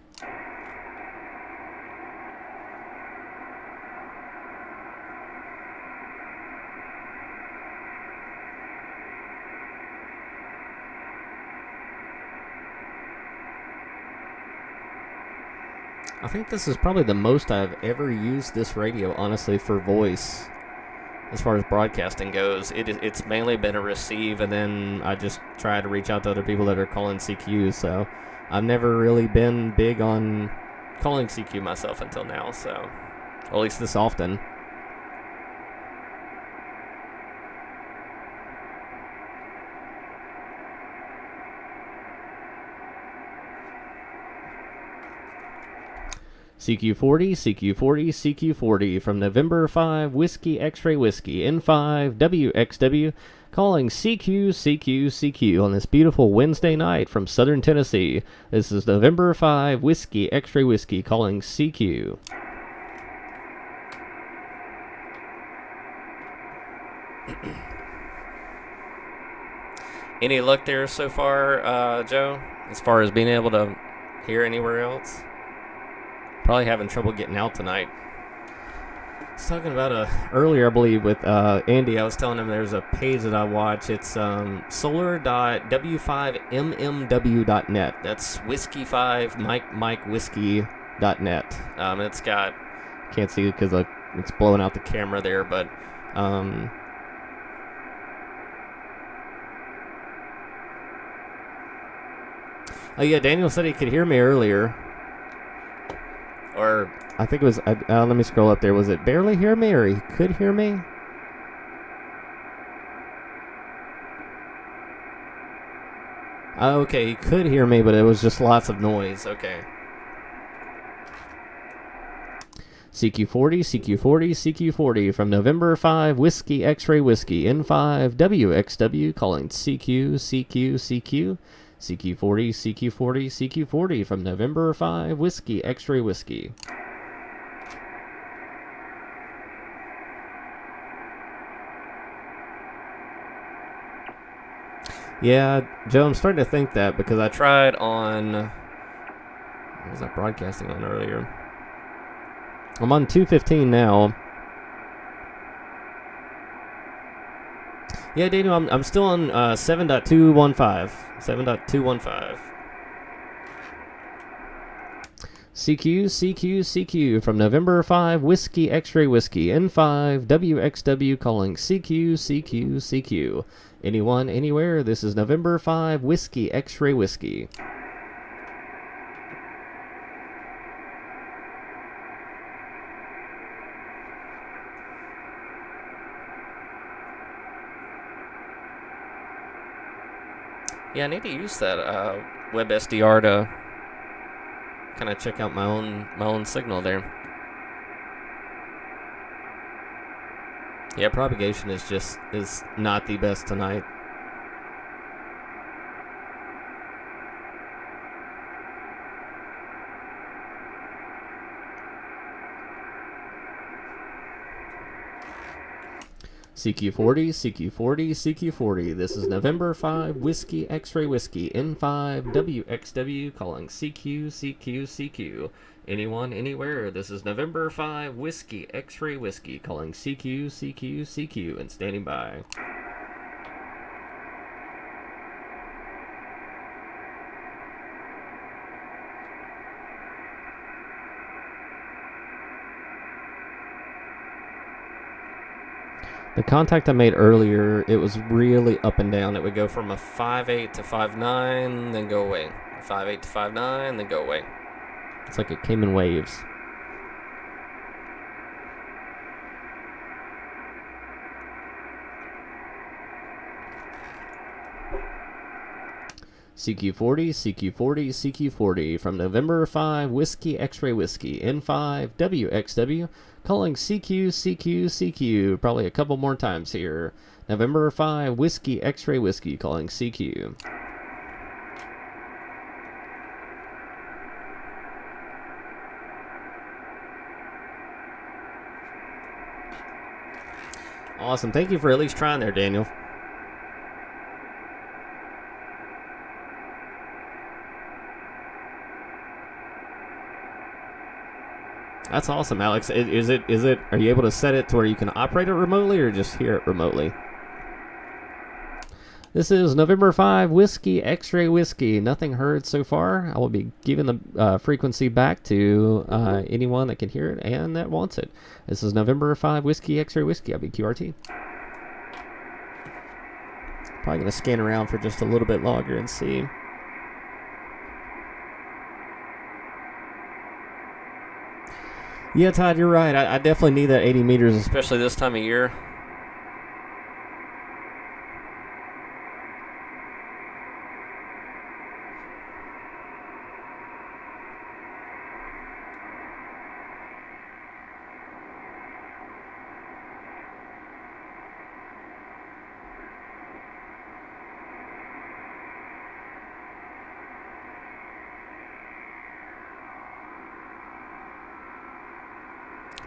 I think this is probably the most I've ever used this radio, honestly, for voice. As far as broadcasting goes, it's mainly been a receive, and then I just try to reach out to other people that are calling CQs, so I've never really been big on calling CQ myself until now, so, or at least this often. CQ40, CQ40, CQ40 from November 5 Whiskey X-Ray Whiskey. N5WXW calling CQ, CQ, CQ on this beautiful Wednesday night from Southern Tennessee. This is November 5 Whiskey X-Ray Whiskey calling CQ. Any luck there so far, Joe, as far as being able to hear anywhere else? Probably having trouble getting out tonight. I was talking about earlier, I believe, with Andy. I was telling him there's a page that I watch. It's solar.w5mmw.net. That's whiskey5mike whiskey.net. It's got, can't see it because it's blowing out the camera there, but oh yeah, Daniel said he could hear me earlier. Or I think it was, let me scroll up there. Was it barely hear me or he could hear me? Okay, he could hear me, but it was just lots of noise. Okay. CQ40, CQ40, CQ40 from November 5 Whiskey X-Ray Whiskey N5WXW calling CQ, CQ, CQ. CQ40, CQ40, CQ40 from November 5 Whiskey X-Ray Whiskey. Yeah, Joe, I'm starting to think that because I tried on... What was I broadcasting on earlier? I'm on 215 now. Yeah, Daniel, I'm still on 7.215. 7.215. CQ, CQ, CQ from November 5 Whiskey X-Ray Whiskey N5WXW calling CQ, CQ, CQ. Anyone, anywhere, this is November 5 Whiskey X-Ray Whiskey. Yeah, I need to use that WebSDR to kind of check out my own signal there. Yeah, propagation is not the best tonight. CQ40, CQ40, CQ40. This is November 5 Whiskey X-Ray Whiskey N5WXW calling CQ, CQ, CQ. Anyone, anywhere. This is November 5 Whiskey X-Ray Whiskey calling CQ, CQ, CQ and standing by. The contact I made earlier, it was really up and down. It would go from a 5.8 to 5.9, then go away. 5.8 to 5.9, then go away. It's like it came in waves. CQ40, CQ40, CQ40 from November 5 Whiskey X-Ray Whiskey N5WXW calling CQ, CQ, CQ. Probably a couple more times here. November 5 Whiskey X-Ray Whiskey calling CQ. Awesome. Thank you for at least trying there, Daniel. That's awesome, Alex. Is it? Are you able to set it to where you can operate it remotely or just hear it remotely? This is November 5 Whiskey X-Ray Whiskey. Nothing heard so far. I will be giving the frequency back to anyone that can hear it and that wants it. This is November 5 Whiskey X-Ray Whiskey. I'll be QRT. Probably going to scan around for just a little bit longer and see. Yeah, Todd, you're right. I definitely need that 80 meters, especially this time of year.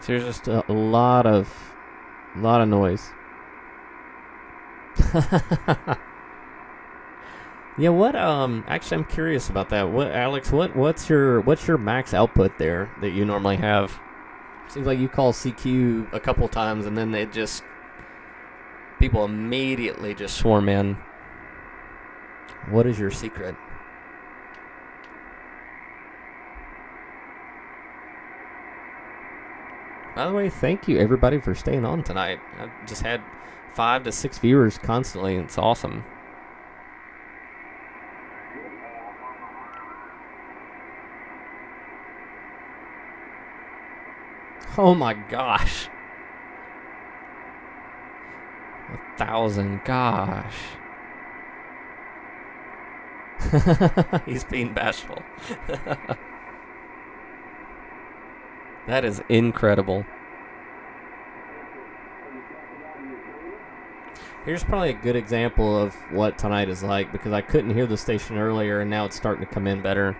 So there's just a lot of noise. Yeah, what actually I'm curious about that. What Alex, what's your max output there that you normally have? Seems like you call CQ a couple times and then people immediately just swarm in. What is your secret? By the way, thank you everybody for staying on tonight. I just had 5 to 6 viewers constantly, and it's awesome. Oh my gosh. 1,000, gosh. He's being bashful. That is incredible. Here's probably a good example of what tonight is like, because I couldn't hear the station earlier and now it's starting to come in better.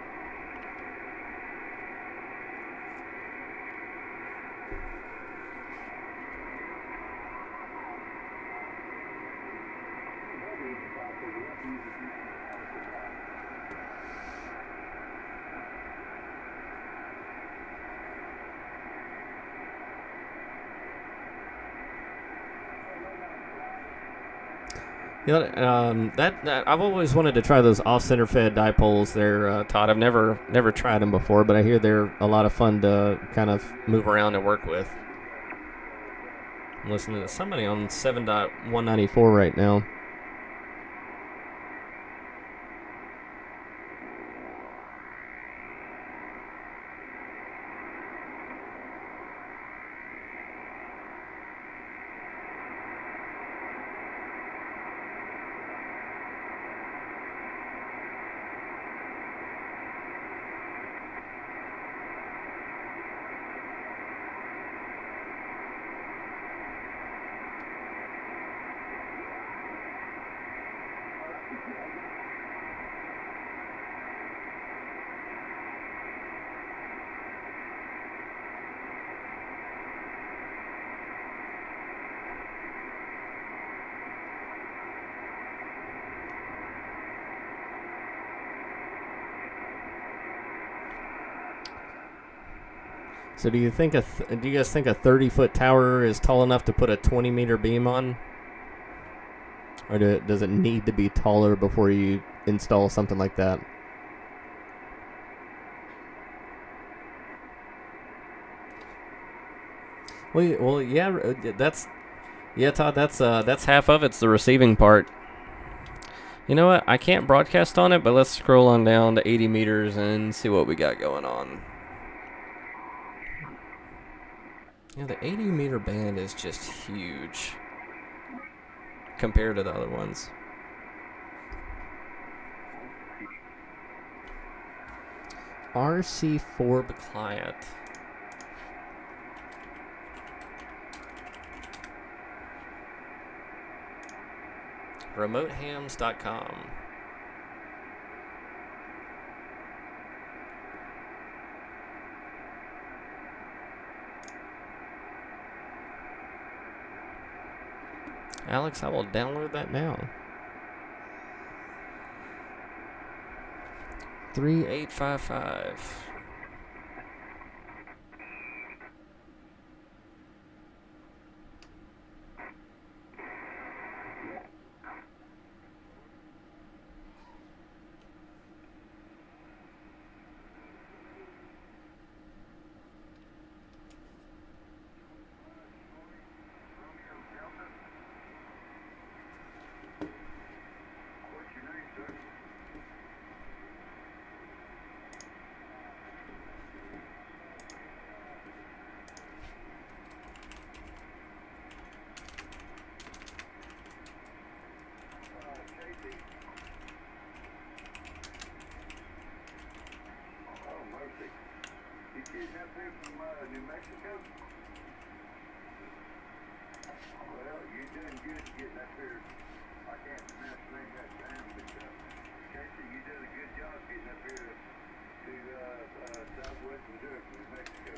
You know, that I've always wanted to try those off-center fed dipoles there, Todd. I've never tried them before, but I hear they're a lot of fun to kind of move around and work with. I'm listening to somebody on 7.194 right now. So do you think do you guys think a 30-foot tower is tall enough to put a 20-meter beam on? Or does it need to be taller before you install something like that? Well, yeah, Todd. That's half of it's the receiving part. You know what? I can't broadcast on it, but let's scroll on down to 80 meters and see what we got going on. Yeah, the 80-meter band is just huge compared to the other ones. RC4 client. RemoteHams.com. Alex, I will download that now. 3855. New Mexico? Well, you're doing good getting up here. I can't pronounce the name that time, but Casey, you did a good job getting up here to Southwest Missouri from New Mexico.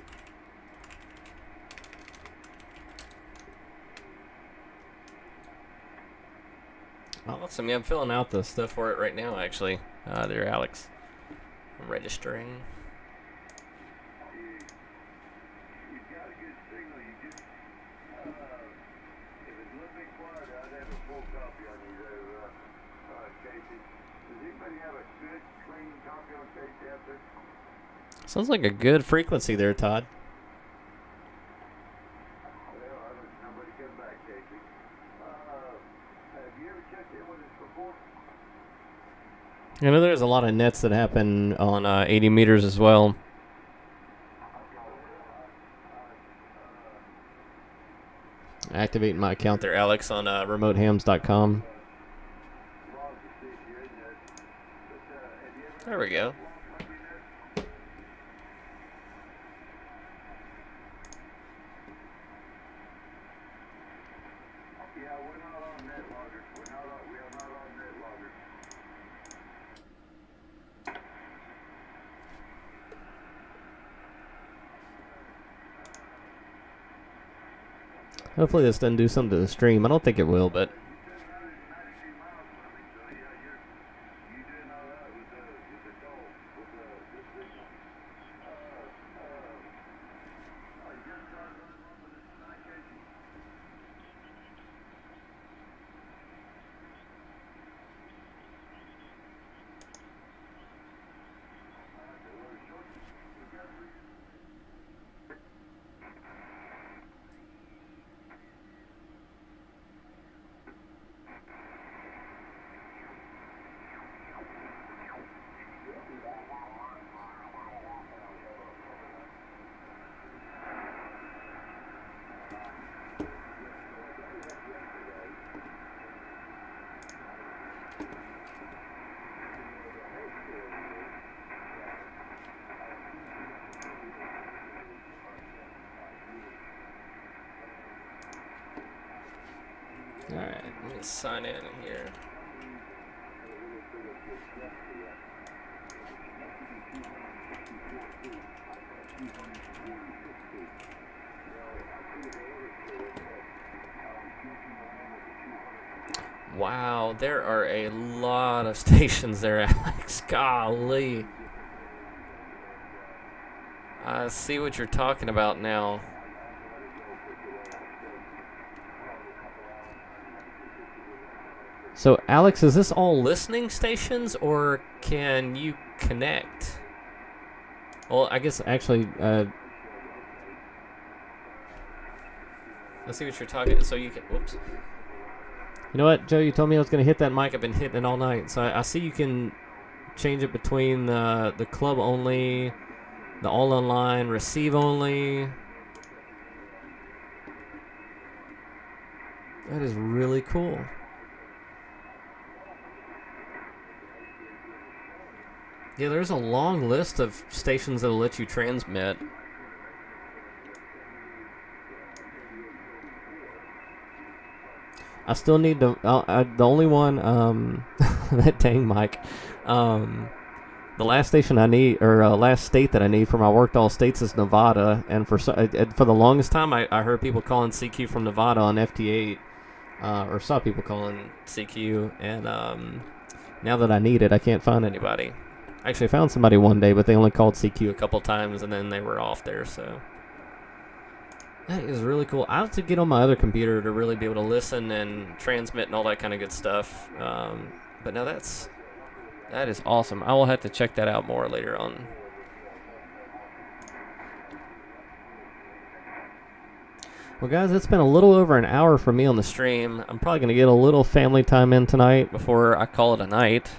Awesome. Yeah, I'm filling out the stuff for it right now, actually. There, Alex. I'm registering. Sounds like a good frequency there, Todd. Well, I wish nobody come back, Casey. Have you ever checked in with us before? I know there's a lot of nets that happen on 80 meters as well. Activating my account there, Alex, on remotehams.com. There we go. Hopefully this doesn't do something to the stream. I don't think it will, but... Alright, let me sign in here. Wow, there are a lot of stations there, Alex. Golly. I see what you're talking about now. So, Alex, is this all listening stations, or can you connect? Well, I guess, actually, let's see what you're talking. So you can, whoops. You know what, Joe, you told me I was going to hit that mic. I've been hitting it all night. So I see you can change it between the club only, the all online, receive only. That is really cool. Yeah, there's a long list of stations that'll let you transmit. I still need to. The only one, that dang mic. The last station I need, or last state that I need for my worked all states is Nevada. And for the longest time, I heard people calling CQ from Nevada on FT8, or saw people calling CQ. And now that I need it, I can't find anybody. Actually, I found somebody one day, but they only called CQ a couple times, and then they were off there, so... That is really cool. I have to get on my other computer to really be able to listen and transmit and all that kind of good stuff. But now that is awesome. I will have to check that out more later on. Well, guys, it's been a little over an hour for me on the stream. I'm probably going to get a little family time in tonight before I call it a night.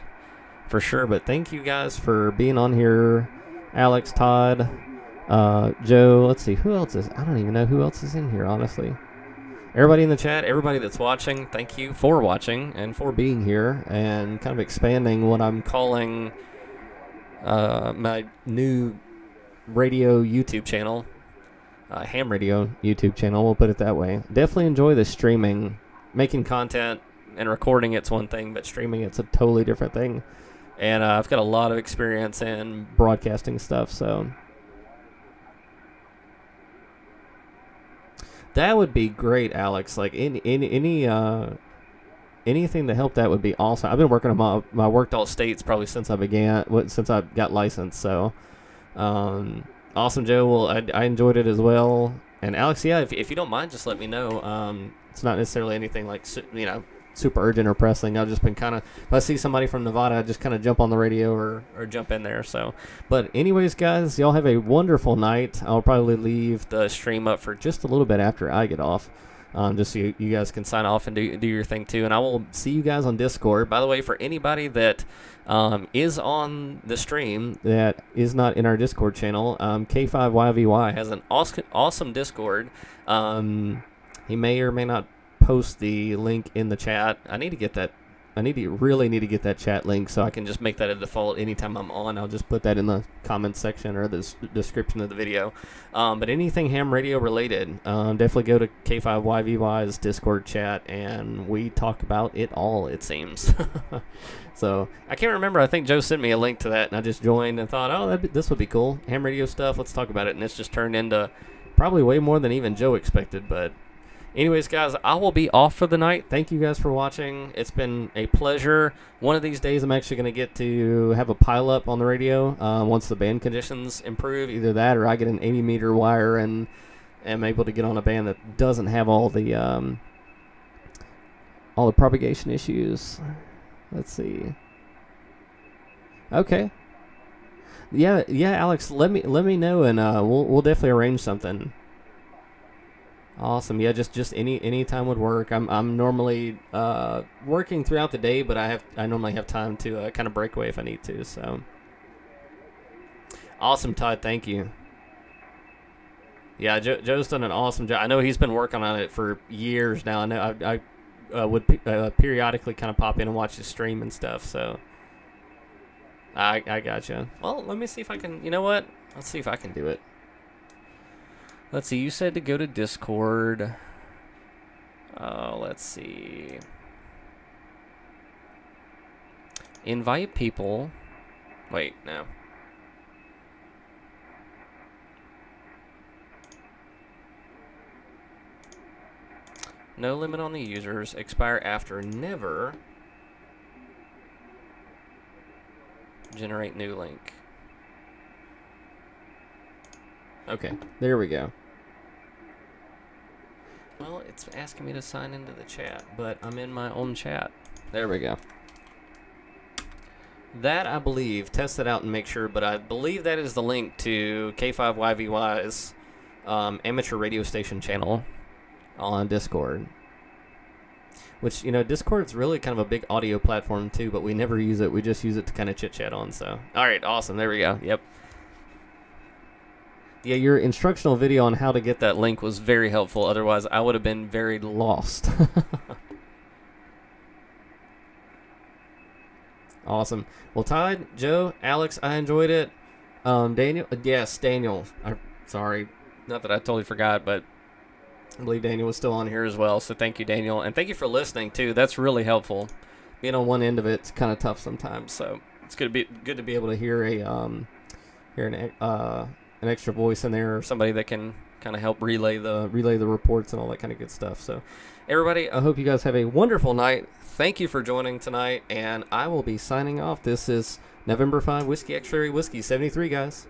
For sure, but thank you guys for being on here. Alex, Todd, Joe, let's see, who else is, I don't even know who else is in here, honestly. Everybody in the chat, everybody that's watching, thank you for watching and for being here and kind of expanding what I'm calling my new radio YouTube channel, ham radio YouTube channel, we'll put it that way. Definitely enjoy the streaming. Making content and recording it's one thing, but streaming it's a totally different thing. And I've got a lot of experience in broadcasting stuff, so that would be great, Alex. Like anything to help that would be awesome. I've been working on my worked all states probably since I got licensed. So awesome, Joe. Well, I enjoyed it as well. And Alex, yeah, if you don't mind, just let me know. It's not necessarily anything like super urgent or pressing. I've just been kind of, if I see somebody from Nevada, I just kind of jump on the radio or jump in there. So, but anyways, guys, y'all have a wonderful night. I'll probably leave the stream up for just a little bit after I get off, just so you guys can sign off and do your thing too. And I will see you guys on Discord. By the way, for anybody that is on the stream that is not in our Discord channel, K5YVY has an awesome Discord. He may or may not post the link in the chat. I need to get that. Really need to get that chat link so I can just make that a default anytime I'm on. I'll just put that in the comments section or the description of the video. But anything ham radio related, definitely go to K5YVY's Discord chat, and we talk about it all, it seems. So I can't remember. I think Joe sent me a link to that, and I just joined and thought, oh, this would be cool. Ham radio stuff, let's talk about it. And it's just turned into probably way more than even Joe expected, but anyways, guys, I will be off for the night. Thank you guys for watching. It's been a pleasure. One of these days, I'm actually going to get to have a pile-up on the radio once the band conditions improve. Either that or I get an 80-meter wire and am able to get on a band that doesn't have all the propagation issues. Let's see. Okay. Yeah, Alex, let me know, and we'll definitely arrange something. Awesome. Yeah, just any time would work. I'm normally working throughout the day, but I normally have time to kind of break away if I need to. So awesome, Todd. Thank you. Yeah, Joe's done an awesome job. I know he's been working on it for years now. I know I would periodically kind of pop in and watch his stream and stuff. So I gotcha. Well, let me see if I can. You know what? Let's see if I can do it. Let's see, you said to go to Discord. Let's see. Invite people. Wait, no. No limit on the users. Expire after. Never. Generate new link. Okay, there we go. Well, it's asking me to sign into the chat, but I'm in my own chat. There we go. That, I believe, test it out and make sure, but I believe that is the link to K5YVY's amateur radio station channel on Discord. Which, you know, Discord's really kind of a big audio platform too, but we never use it. We just use it to kind of chit-chat on, so. Alright, awesome. There we go. Yep. Yeah, your instructional video on how to get that link was very helpful. Otherwise, I would have been very lost. Awesome. Well, Todd, Joe, Alex, I enjoyed it. Daniel, yes, Daniel. Sorry, not that I totally forgot, but I believe Daniel was still on here as well. So thank you, Daniel, and thank you for listening too. That's really helpful. Being on one end of it's kind of tough sometimes, so it's good to be able to hear an extra voice in there, or somebody that can kind of help relay the reports and all that kind of good stuff. So everybody, I hope you guys have a wonderful night. Thank you for joining tonight, and I will be signing off. This is November 5 Whiskey X-Ray Whiskey 73, guys.